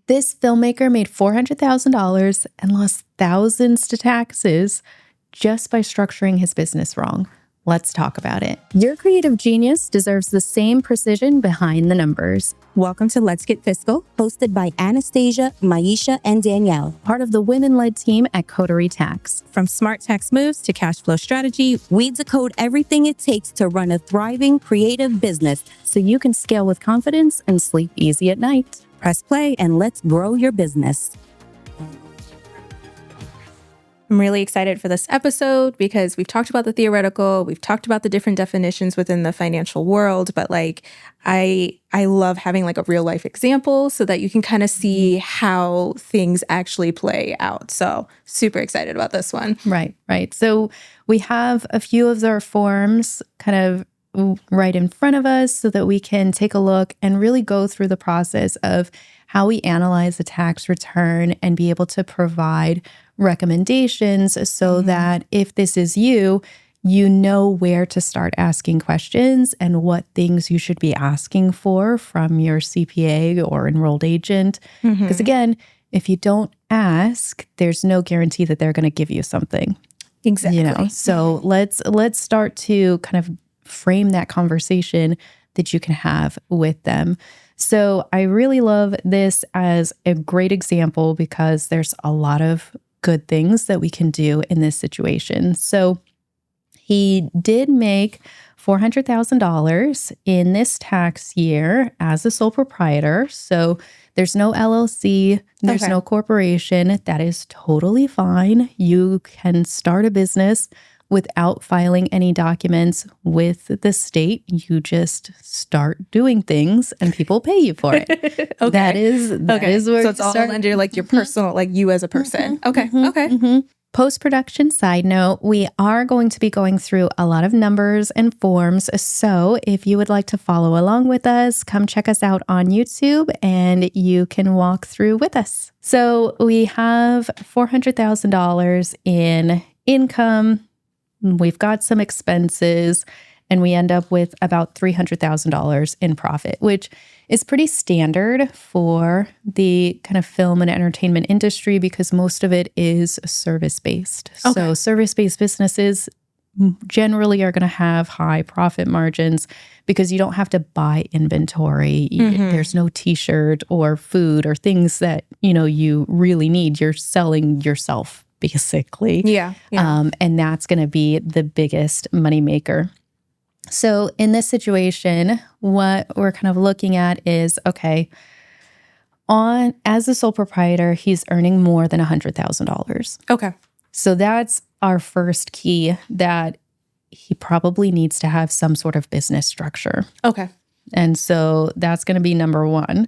This filmmaker made $400,000 and lost thousands to taxes just by structuring his business wrong. Let's talk about it. Your creative genius deserves the same precision behind the numbers. Welcome to Let's Get Fiscal, hosted by Anastasia, Maisha, and Danielle. Part of the women-led team at Coterie Tax. From smart tax moves to cash flow strategy, we decode everything it takes to run a thriving, creative business so you can scale with confidence and sleep easy at night. Press play and let's grow your business. I'm really excited for this episode because we've talked about the theoretical, we've talked about the different definitions within the financial world, but like I love having like a real life example so that you can kind of see how things actually play out. So super excited about this one. Right. So we have a few of our forms kind of right in front of us so that we can take a look and really go through the process of how we analyze the tax return and be able to provide recommendations so that if this is you, you know where to start asking questions and what things you should be asking for from your CPA or enrolled agent. Because again, if you don't ask, there's no guarantee that they're going to give you something. Exactly. So let's start to kind of frame that conversation that you can have with them. So I really love this as a great example because there's a lot of good things that we can do in this situation. So he did make $400,000 in this tax year as a sole proprietor. So there's no LLC, there's no corporation. That is totally fine. You can start a business without filing any documents with the state. You just start doing things and people pay you for it. That is where so it's all under like your personal, like you as a person. Post-production side note, we are going to be going through a lot of numbers and forms. So if you would like to follow along with us, come check us out on YouTube and you can walk through with us. So we have $400,000 in income. We've got some expenses and we end up with about $300,000 in profit, which is pretty standard for the kind of film and entertainment industry because most of it is service-based. So service-based businesses generally are going to have high profit margins because you don't have to buy inventory. There's no t-shirt or food or things that, you really need. You're selling yourself basically. Yeah. And that's going to be the biggest moneymaker. So in this situation, what we're kind of looking at is, as a sole proprietor, he's earning more than $100,000. Okay. So that's our first key, that he probably needs to have some sort of business structure. Okay. And so that's going to be number one.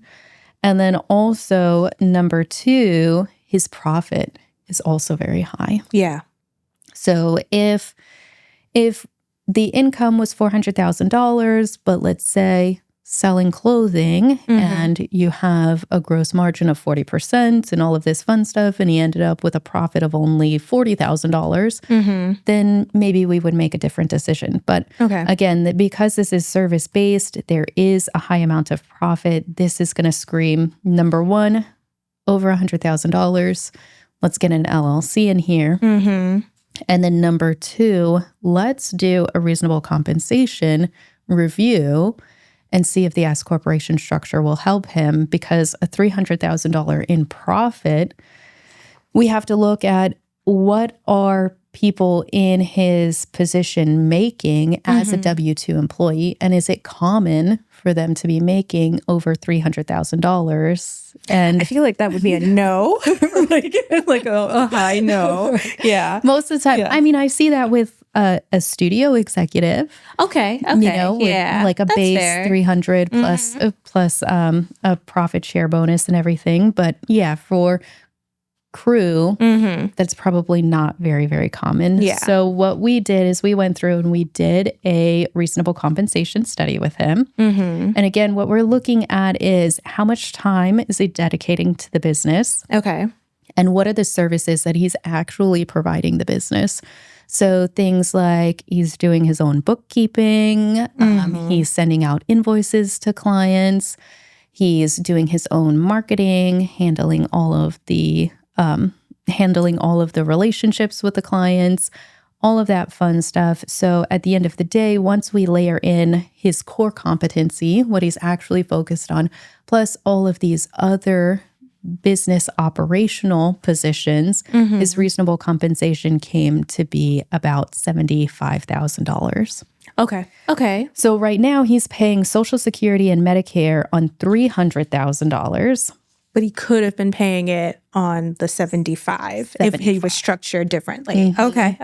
And then also number two, his profit is also very high. Yeah. So if the income was $400,000, but let's say selling clothing and you have a gross margin of 40% and all of this fun stuff, and he ended up with a profit of only $40,000, then maybe we would make a different decision. But again, because this is service-based, there is a high amount of profit. This is going to scream, number one, over $100,000. Let's get an LLC in here. And then number two, let's do a reasonable compensation review and see if the S corporation structure will help him, because a $300,000 in profit, we have to look at what are people in his position making as a W-2 employee, and is it common for them to be making over $300,000? And I feel like that would be a no, like a high no. Yeah. Most of the time, I mean, I see that with a studio executive. Okay. With like a base fair. 300 plus a profit share bonus and everything. But yeah, for crew, that's probably not very, very common. Yeah. So what we did is we went through and we did a reasonable compensation study with him. And again, what we're looking at is how much time is he dedicating to the business? Okay. And what are the services that he's actually providing the business? So things like he's doing his own bookkeeping, he's sending out invoices to clients, He's doing his own marketing, handling all of the relationships with the clients, all of that fun stuff. So at the end of the day, once we layer in his core competency, what he's actually focused on, plus all of these other business operational positions, his reasonable compensation came to be about $75,000. Okay. So right now he's paying Social Security and Medicare on $300,000. But he could have been paying it on the 75 if he was structured differently. Okay.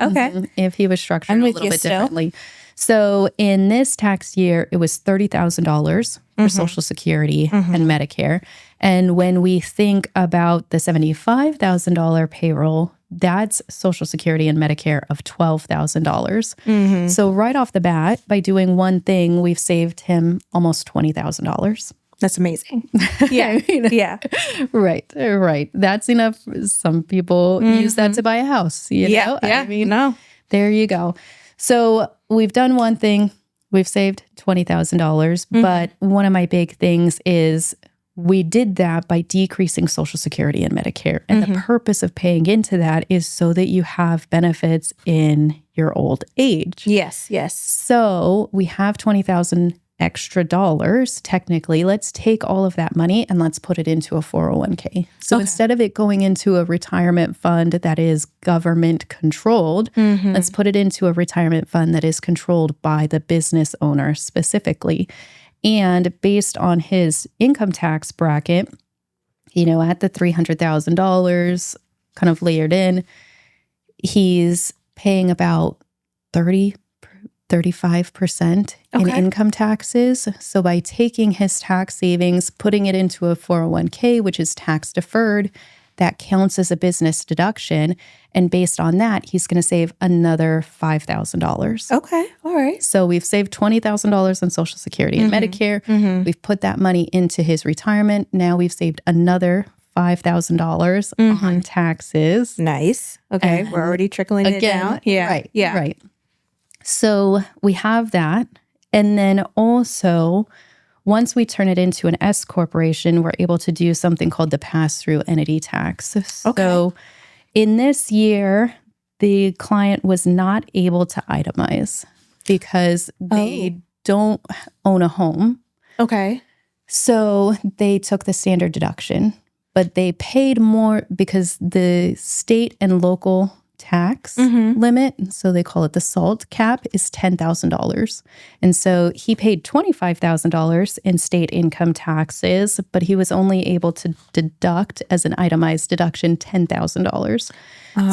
If he was structured I'm a with little you bit still. differently. So in this tax year, it was $30,000 for Social Security and Medicare. And when we think about the $75,000 payroll, that's Social Security and Medicare of $12,000. So right off the bat, by doing one thing, we've saved him almost $20,000. That's amazing. Yeah. Yeah. Right. That's enough. Some people use that to buy a house. You know? Yeah. I mean, No. there you go. So we've done one thing. We've saved $20,000. But one of my big things is we did that by decreasing Social Security and Medicare. And the purpose of paying into that is so that you have benefits in your old age. Yes. So we have $20,000 extra dollars. Technically, let's take all of that money and let's put it into a 401k. So instead of it going into a retirement fund that is government controlled, let's put it into a retirement fund that is controlled by the business owner specifically. And based on his income tax bracket, at the $300,000 kind of layered in, he's paying about 35% in income taxes. So by taking his tax savings, putting it into a 401k, which is tax deferred, that counts as a business deduction. And based on that, he's going to save another $5,000. Okay. All right. So we've saved $20,000 on Social Security and Medicare. We've put that money into his retirement. Now we've saved another $5,000 on taxes. Nice. Okay. And we're already trickling it down. Yeah. Right. So we have that. And then also, once we turn it into an S corporation, we're able to do something called the pass-through entity tax. So in this year, the client was not able to itemize because they don't own a home. Okay. So they took the standard deduction, but they paid more because the state and local tax limit, so they call it the SALT cap, is $10,000. And so he paid $25,000 in state income taxes, but he was only able to deduct as an itemized deduction $10,000.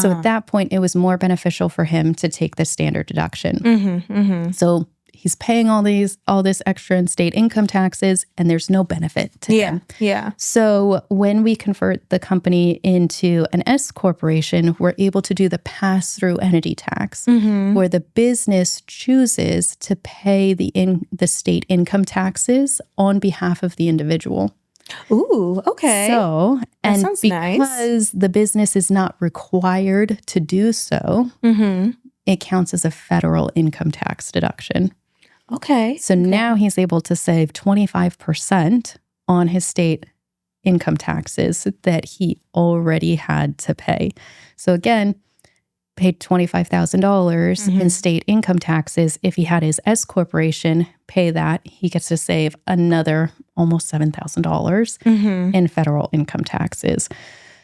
So at that point, it was more beneficial for him to take the standard deduction. So he's paying all this extra in state income taxes, and there's no benefit to him. Yeah. So when we convert the company into an S corporation, we're able to do the pass-through entity tax, where the business chooses to pay the state income taxes on behalf of the individual. Ooh, okay. So, and sounds because nice. the business is not required to do so, it counts as a federal income tax deduction. Okay. So now he's able to save 25% on his state income taxes that he already had to pay. So again, paid $25,000 in state income taxes. If he had his S corporation pay that, he gets to save another almost $7,000 in federal income taxes.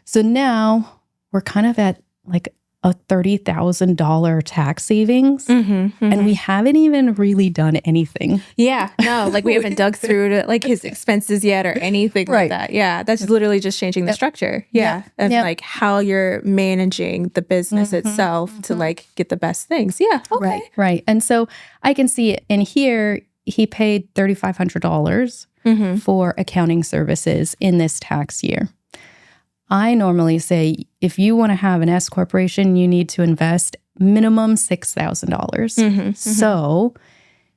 So now we're kind of at like a $30,000 tax savings, and we haven't even really done anything. Yeah, no, like we haven't dug through to like his expenses yet or anything like that. Yeah, that's literally just changing the structure. Yeah, and like how you're managing the business itself to like get the best things. Yeah, okay. Right. And so I can see in here, he paid $3,500 for accounting services in this tax year. I normally say if you want to have an S corporation, you need to invest minimum $6,000. So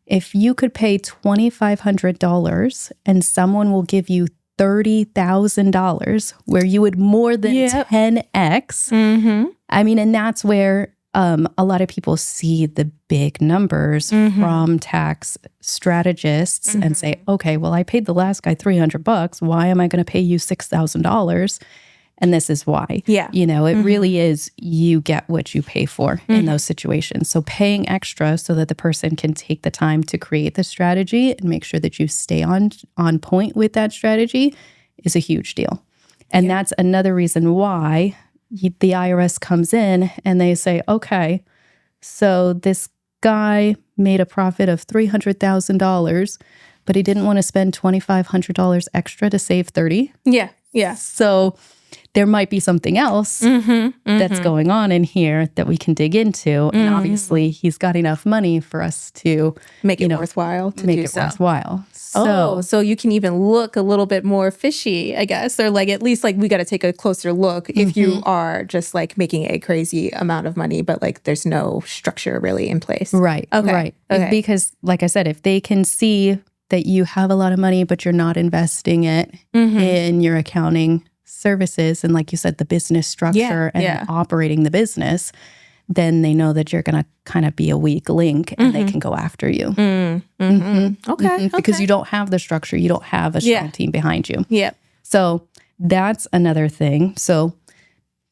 if you could pay $2,500 and someone will give you $30,000 where you would more than 10x, I mean, and that's where a lot of people see the big numbers from tax strategists and say, okay, well, I paid the last guy $300. Why am I going to pay you $6,000? And this is why. Yeah. It really is, you get what you pay for in those situations. So paying extra so that the person can take the time to create the strategy and make sure that you stay on point with that strategy is a huge deal. And that's another reason why the IRS comes in and they say, okay, so this guy made a profit of $300,000, but he didn't want to spend $2,500 extra to save $30,000. Yeah. Yeah. So there might be something else that's going on in here that we can dig into. And obviously he's got enough money for us to make it worthwhile to make do it so. worthwhile. So you can even look a little bit more fishy, I guess, or like at least like we got to take a closer look if you are just like making a crazy amount of money, but like there's no structure really in place. Right. Okay. Right. Okay. Because like I said, if they can see that you have a lot of money, but you're not investing it in your accounting services and like you said, the business structure and operating the business, then they know that you're going to kind of be a weak link and they can go after you. Okay. Because you don't have the structure. You don't have a strong team behind you. Yeah. So that's another thing. So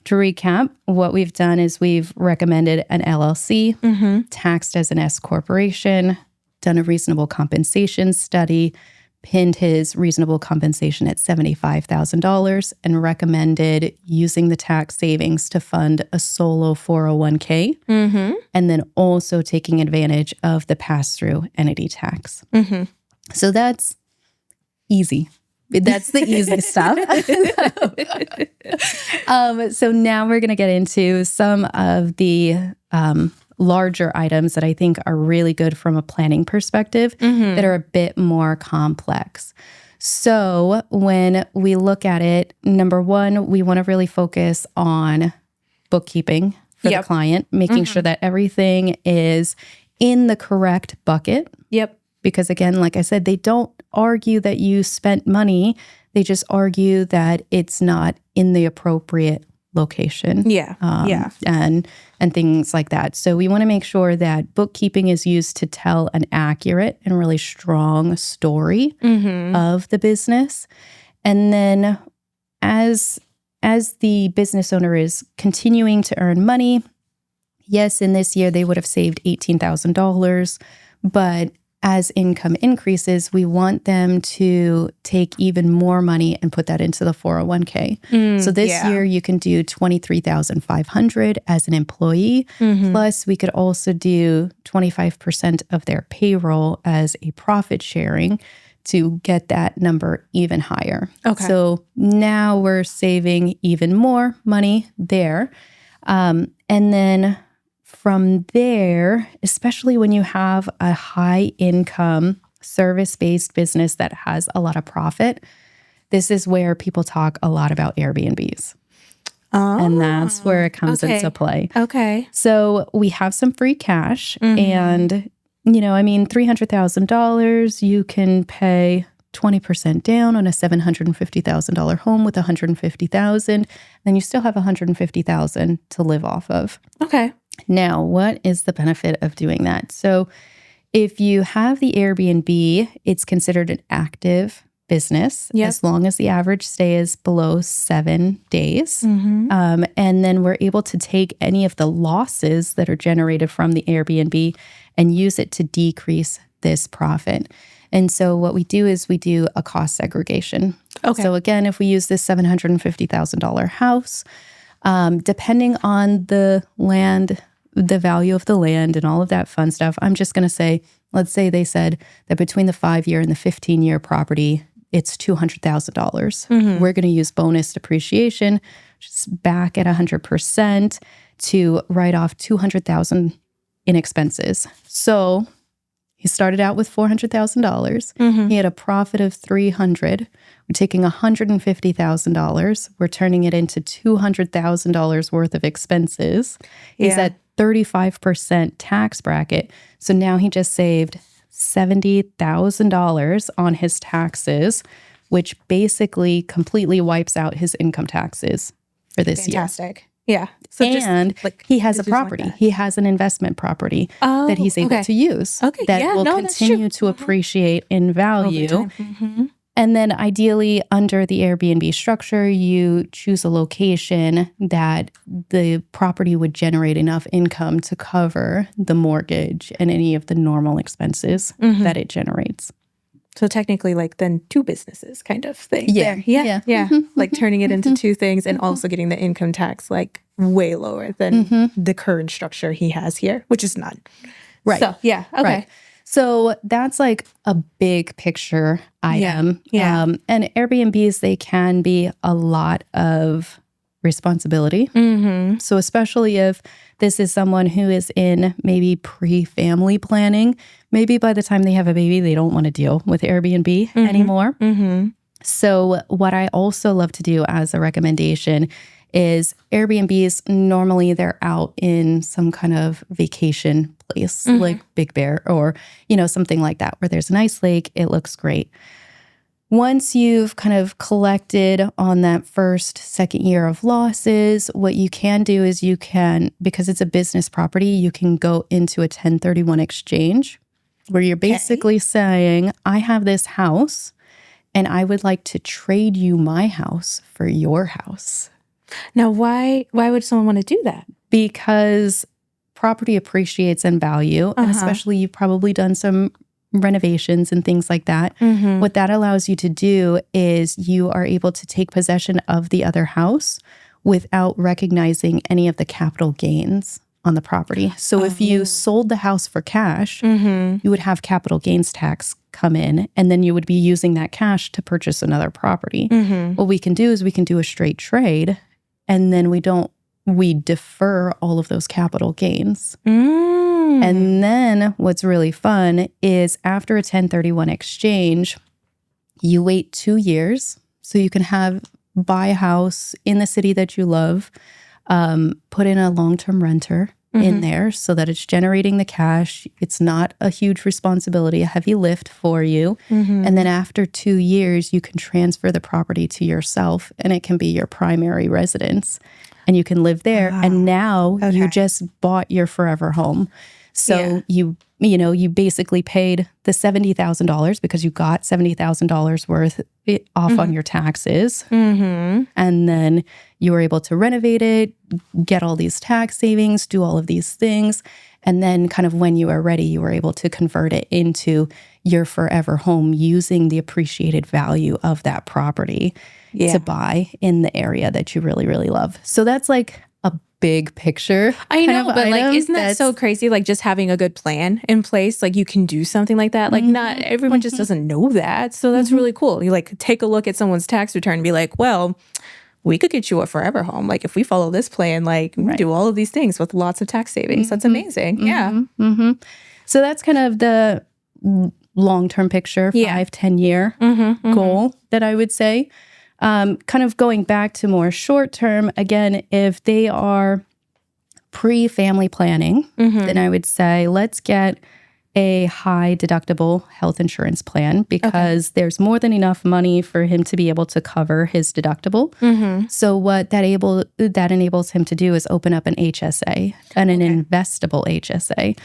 to recap, what we've done is we've recommended an LLC, taxed as an S corporation, done a reasonable compensation study, pinned his reasonable compensation at $75,000, and recommended using the tax savings to fund a solo 401k, and then also taking advantage of the pass-through entity tax. So that's easy. That's the easy stuff. So now we're going to get into some of the larger items that I think are really good from a planning perspective that are a bit more complex. So when we look at it, number one, we want to really focus on bookkeeping for the client, making sure that everything is in the correct bucket. Because again, like I said, they don't argue that you spent money. They just argue that it's not in the appropriate location. And things like that. So we want to make sure that bookkeeping is used to tell an accurate and really strong story of the business. And then as the business owner is continuing to earn money, yes, in this year they would have saved $18,000, but as income increases, we want them to take even more money and put that into the 401k. So this year you can do $23,500 as an employee. Plus we could also do 25% of their payroll as a profit sharing to get that number even higher. So now we're saving even more money there. And then from there, especially when you have a high income service-based business that has a lot of profit, this is where people talk a lot about Airbnbs. And that's where it comes into play. So we have some free cash and, $300,000, you can pay 20% down on a $750,000 home with $150,000, then you still have $150,000 to live off of. Now, what is the benefit of doing that? So if you have the Airbnb, it's considered an active business as long as the average stay is below 7 days. And then we're able to take any of the losses that are generated from the Airbnb and use it to decrease this profit. And so what we do is we do a cost segregation. So again, if we use this $750,000 house, depending on the land, the value of the land and all of that fun stuff, I'm just going to say, let's say they said that between the 5-year and the 15-year property, it's $200,000. We're going to use bonus depreciation, just back at 100% to write off $200,000 in expenses. So he started out with $400,000. He had a profit of $300,000. We're taking $150,000. We're turning it into $200,000 worth of expenses. He's at 35% tax bracket. So now he just saved $70,000 on his taxes, which basically completely wipes out his income taxes for this year. Yeah. So and he has a property. He has an investment property that he's able to use that will continue to appreciate in value. And then ideally, under the Airbnb structure, you choose a location that the property would generate enough income to cover the mortgage and any of the normal expenses that it generates. So technically, like then two businesses kind of thing. Yeah. Like turning it into two things and also getting the income tax like way lower than the current structure he has here, which is none. Right. So, yeah. Okay. Right. So that's like a big picture item. And Airbnbs, they can be a lot of responsibility. So especially if this is someone who is in maybe pre-family planning, maybe by the time they have a baby, they don't want to deal with Airbnb anymore. So what I also love to do as a recommendation is Airbnbs, normally they're out in some kind of vacation place like Big Bear or, something like that where there's a nice lake. It looks great. Once you've kind of collected on that first, second year of losses, what you can do is you can, because it's a business property, you can go into a 1031 exchange where you're basically saying, I have this house and I would like to trade you my house for your house. Now, why would someone want to do that? Because property appreciates in value, and especially you've probably done some renovations and things like that. What that allows you to do is you are able to take possession of the other house without recognizing any of the capital gains on the property. So if you sold the house for cash, you would have capital gains tax come in, and then you would be using that cash to purchase another property. What we can do is we can do a straight trade, and then we defer all of those capital gains. And then what's really fun is after a 1031 exchange, you wait 2 years so you can buy a house in the city that you love, put in a long-term renter in there so that it's generating the cash. It's not a huge responsibility, a heavy lift for you. And then after 2 years, you can transfer the property to yourself and it can be your primary residence and you can live there. And now you just bought your forever home. So you basically paid the $70,000 because you got $70,000 worth off on your taxes. And then you were able to renovate it, get all these tax savings, do all of these things. And then kind of when you are ready, you were able to convert it into your forever home using the appreciated value of that property to buy in the area that you really, really love. So that's like a big picture. I know, but like, isn't that so crazy? Like just having a good plan in place, like you can do something like that. Like not everyone just doesn't know that. So that's really cool. You like take a look at someone's tax return and be like, well, we could get you a forever home. Like if we follow this plan, like we do all of these things with lots of tax savings. That's amazing. So that's kind of the long-term picture, 5-10 year goal that I would say. Kind of going back to more short-term, again, if they are pre-family planning, then I would say let's get a high deductible health insurance plan because there's more than enough money for him to be able to cover his deductible. So what that enables him to do is open up an HSA and an investable HSA.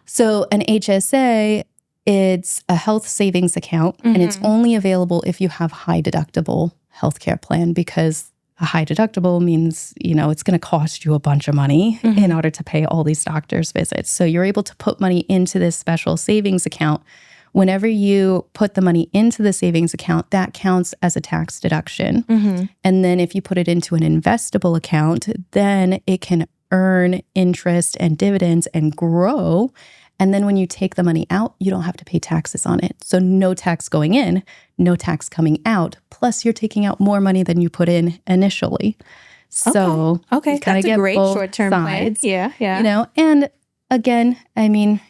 So an HSA, it's a health savings account and it's only available if you have high deductible healthcare plan because a high deductible means, it's going to cost you a bunch of money in order to pay all these doctor's visits. So you're able to put money into this special savings account. Whenever you put the money into the savings account, that counts as a tax deduction. And then if you put it into an investable account, then it can earn interest and dividends and grow. And then when you take the money out, you don't have to pay taxes on it. So no tax going in, no tax coming out. Plus you're taking out more money than you put in initially. So that's a great short-term plan. Yeah. And again, I mean,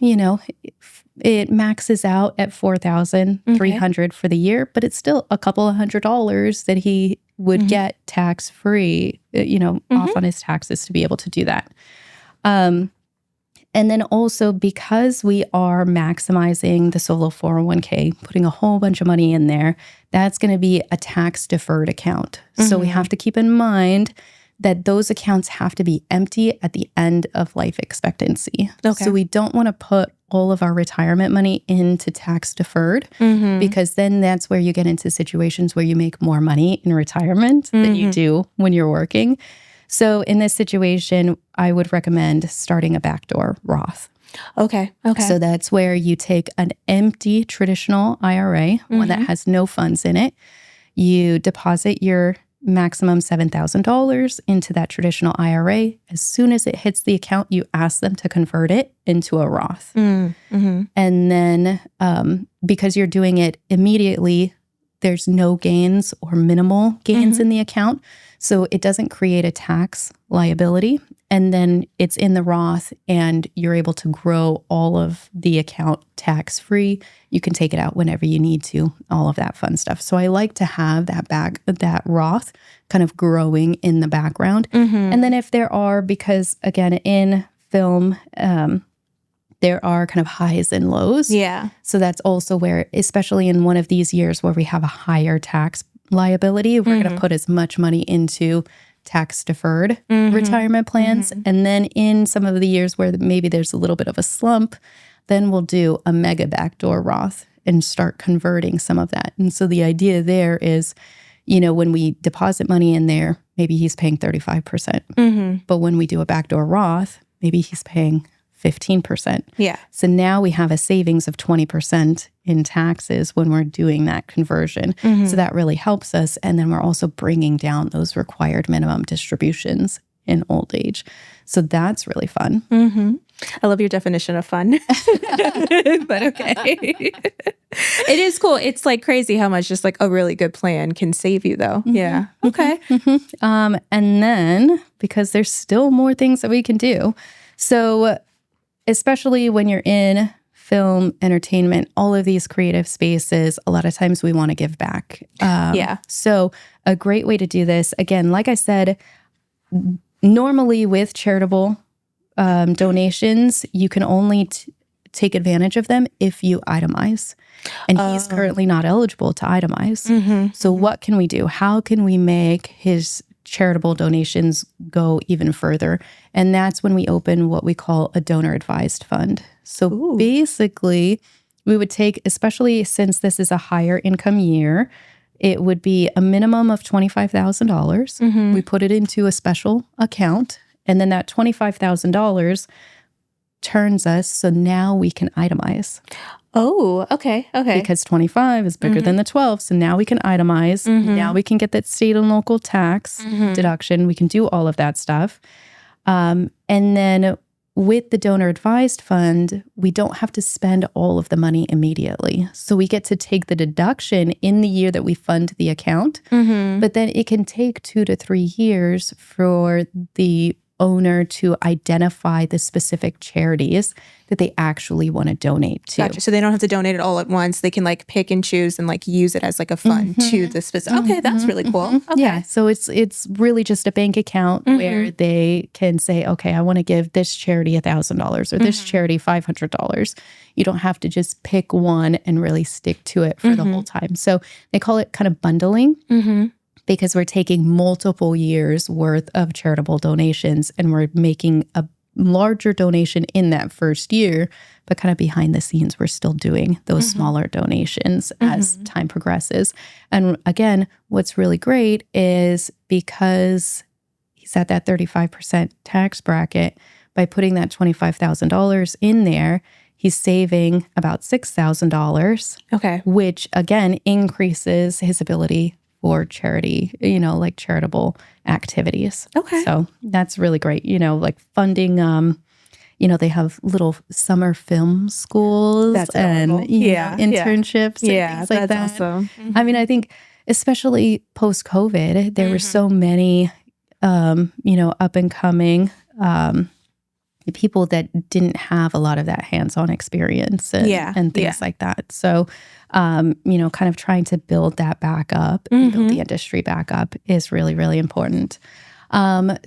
it maxes out at $4,300 for the year, but it's still a couple of $100 that he would get tax-free, off on his taxes to be able to do that. And then also because we are maximizing the solo 401k, putting a whole bunch of money in there, that's going to be a tax deferred account. So we have to keep in mind that those accounts have to be empty at the end of life expectancy. Okay. So we don't want to put all of our retirement money into tax deferred, because then that's where you get into situations where you make more money in retirement than you do when you're working. So in this situation, I would recommend starting a backdoor Roth. Okay. So that's where you take an empty traditional IRA, one that has no funds in it. You deposit your maximum $7,000 into that traditional IRA. As soon as it hits the account, you ask them to convert it into a Roth. And then because you're doing it immediately, there's no gains or minimal gains in the account. So it doesn't create a tax liability. And then it's in the Roth and you're able to grow all of the account tax free. You can take it out whenever you need to, all of that fun stuff. So I like to have that Roth kind of growing in the background. And then if there are, because again, in film, there are kind of highs and lows. Yeah. So that's also where, especially in one of these years where we have a higher tax liability, we're going to put as much money into tax deferred retirement plans. And then in some of the years where maybe there's a little bit of a slump, then we'll do a mega backdoor Roth and start converting some of that. And so the idea there is, when we deposit money in there, maybe he's paying 35%. But when we do a backdoor Roth, maybe he's paying 15%. Yeah. So now we have a savings of 20% in taxes when we're doing that conversion. So that really helps us. And then we're also bringing down those required minimum distributions in old age. So that's really fun. I love your definition of fun. But okay. It is cool. It's like crazy how much just like a really good plan can save you though. Yeah. Okay. And then because there's still more things that we can do. So especially when you're in film, entertainment, all of these creative spaces, a lot of times we want to give back. So a great way to do this, again, like I said, normally with charitable donations, you can only take advantage of them if you itemize. And he's currently not eligible to itemize. So what can we do? How can we make his charitable donations go even further? And that's when we open what we call a donor advised fund. So basically, we would take, especially since this is a higher income year, it would be a minimum of $25,000. We put it into a special account, and then that $25,000 turns us, so now we can itemize. Oh, okay. Because 25 is bigger than the 12. So now we can itemize. Now we can get that state and local tax deduction. We can do all of that stuff. And then with the donor advised fund, we don't have to spend all of the money immediately. So we get to take the deduction in the year that we fund the account. But then it can take 2 to 3 years for the owner to identify the specific charities that they actually want to donate to. Gotcha. So they don't have to donate it all at once. They can like pick and choose and like use it as like a fund to the specific. Okay, that's really cool. Okay. Yeah. So it's really just a bank account where they can say, okay, I want to give this charity $1,000 or this charity $500. You don't have to just pick one and really stick to it for the whole time. So they call it kind of bundling. Because we're taking multiple years worth of charitable donations and we're making a larger donation in that first year, but kind of behind the scenes, we're still doing those smaller donations as time progresses. And again, what's really great is because he's at that 35% tax bracket, by putting that $25,000 in there, he's saving about $6,000. Okay. Which again increases his ability for charity, like charitable activities. Okay. So that's really great. Like funding, they have little summer film schools and internships and things like that. Awesome. I mean, I think especially post-COVID, there were so many, up and coming people that didn't have a lot of that hands-on experience and things like that. So, kind of trying to build that back up and build the industry back up is really, really important.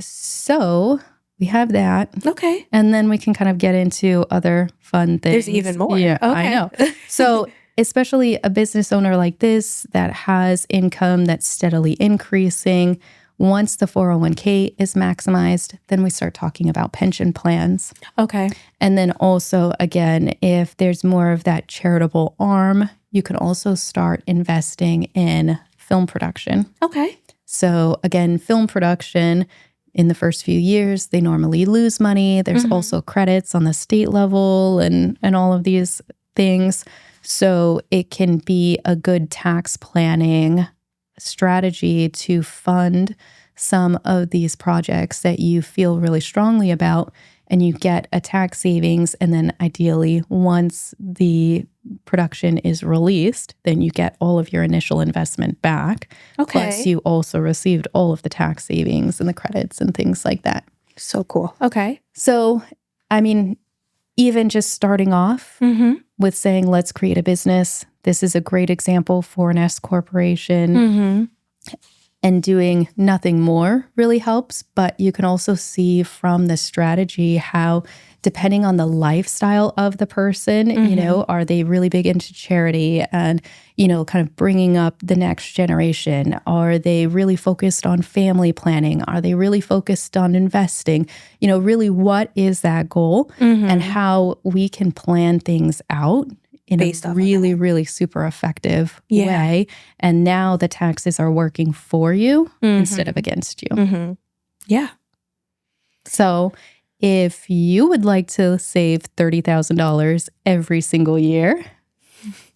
So we have that. Okay. And then we can kind of get into other fun things. There's even more. Yeah, okay. I know. So especially a business owner like this that has income that's steadily increasing, Once the 401k is maximized, then we start talking about pension plans. Okay. And then also, again, if there's more of that charitable arm, you can also start investing in film production. Okay. So again, film production, in the first few years, they normally lose money. There's also credits on the state level and all of these things. So it can be a good tax planning strategy to fund some of these projects that you feel really strongly about, and you get a tax savings. And then ideally, once the production is released, then you get all of your initial investment back. Okay. Plus you also received all of the tax savings and the credits and things like that. So cool. Okay. So, I mean, even just starting off with saying, let's create a business. This is a great example for an S corporation. And doing nothing more really helps. But you can also see from the strategy how, depending on the lifestyle of the person, you know, are they really big into charity and, you know, kind of bringing up the next generation? Are they really focused on family planning? Are they really focused on investing? You know, really, what is that goal and how we can plan things out in Based a off really, really super effective way. And now the taxes are working for you instead of against you. Yeah. So if you would like to save $30,000 every single year,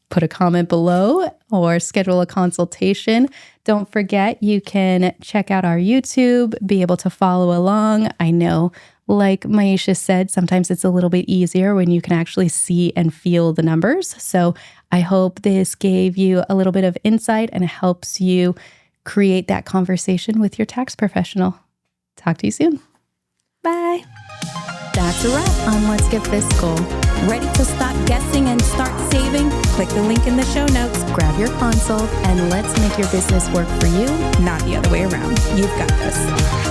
put a comment below or schedule a consultation. Don't forget, you can check out our YouTube, be able to follow along. I know, like Maisha said, sometimes it's a little bit easier when you can actually see and feel the numbers. So I hope this gave you a little bit of insight and helps you create that conversation with your tax professional. Talk to you soon. Bye. That's a wrap on Let's Get Fiscal. Ready to stop guessing and start saving? Click the link in the show notes. Grab your consult and let's make your business work for you, Not the other way around. You've got this.